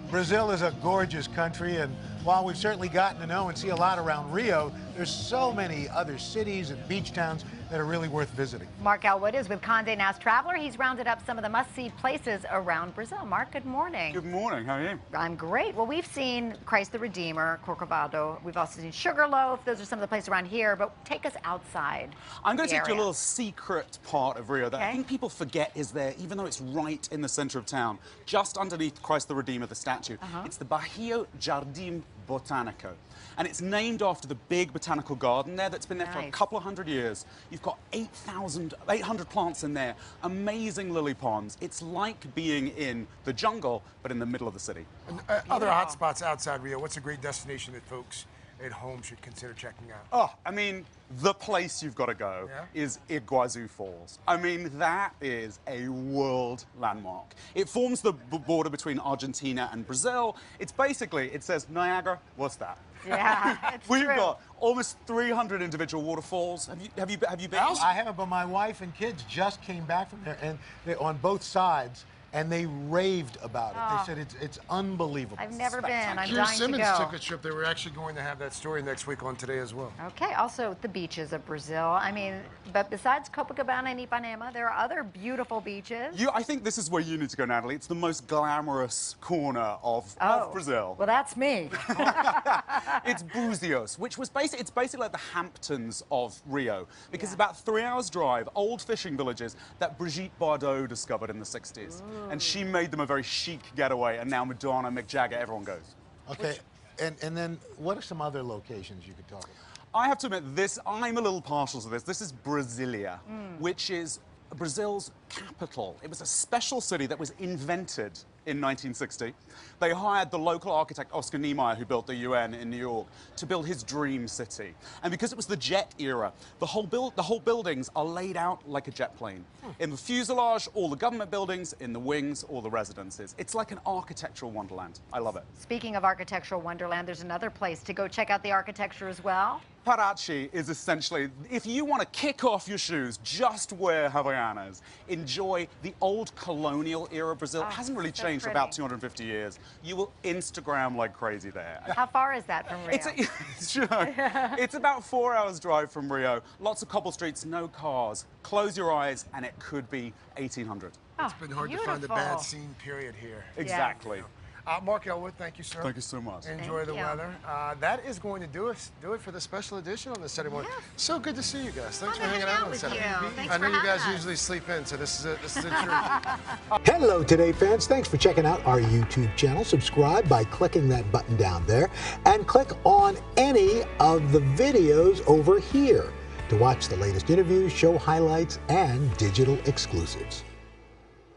Brazil is a gorgeous country, and while we've certainly gotten to know and see a lot around Rio, there's so many other cities and beach towns that are really worth visiting. Mark Ellwood is with Condé Nast Traveler. He's rounded up some of the must-see places around Brazil. Mark, good morning. Good morning. How are you? I'm great. Well, we've seen Christ the Redeemer, Corcovado. We've also seen Sugarloaf. Those are some of the places around here, but take us outside. I'm going to take you to a little secret part of Rio that I Okay. think people forget is there, even though it's right in the center of town, just underneath Christ the Redeemer, the statue. It's the JARDIM Botânico. And it's named after the big botanical garden there that's been there for a couple of hundred years. You've got 800 plants in there, amazing lily ponds. It's like being in the jungle, but in the middle of the city. And, other hotspots outside Rio, what's a great destination that folks at home should consider checking out? Oh, I mean, the place you've got to go is Iguazu Falls. I mean, that is a world landmark. It forms the border between Argentina and Brazil. It's basically, it says, Niagara, what's that? Yeah, it's We've true. got almost 300 individual waterfalls. Have you been? I haven't, but my wife and kids just came back from there, and they're on both sides, and they raved about it. They said it's unbelievable. I've never been. I'm Keir dying Simmons to go. took a trip. They were actually going to have that story next week on Today as well. Okay, also the beaches of Brazil. I mean, but besides Copacabana and Ipanema, there are other beautiful beaches. I think this is where you need to go, Natalie. It's the most glamorous corner of Brazil. Well, that's me. It's BUZIOS, which was basically, it's basically like the Hamptons of Rio, because it's about 3 hours drive, old fishing villages that Brigitte Bardot discovered in the 60s. And she made them a very chic getaway, and now Madonna, Mick Jagger, everyone goes. Okay, and then what are some other locations you could talk about? I have to admit, I'm a little partial to this. This is Brasilia, which is Brazil's capital. It was a special city that was invented in 1960. They hired the local architect, Oscar Niemeyer, who built the UN in New York, to build his dream city. And because it was the jet era, the whole buildings are laid out like a jet plane. In the fuselage, all the government buildings, in the wings, all the residences. It's like an architectural wonderland. I love it. Speaking of architectural wonderland, there's another place to go check out the architecture as well. PARATY is essentially, if you want to kick off your shoes, just wear Havaianas. Enjoy the old colonial era Brazil. It hasn't really changed for about 250 years. You will Instagram like crazy there. How far is that from Rio? It's about 4 hours drive from Rio. Lots of cobble streets, no cars. Close your eyes and it could be 1800. It's been hard to find a bad scene period here. Exactly. Mark Ellwood, thank you, sir. Thank you so much. Enjoy the weather. That is going to do it for the special edition on the Saturday morning. So good to see you guys. Thanks for hanging out on Saturday. I know you guys usually sleep in, so this is a treat. Hello, Today fans. Thanks for checking out our YouTube channel. Subscribe by clicking that button down there and click on any of the videos over here to watch the latest interviews, show highlights, and digital exclusives.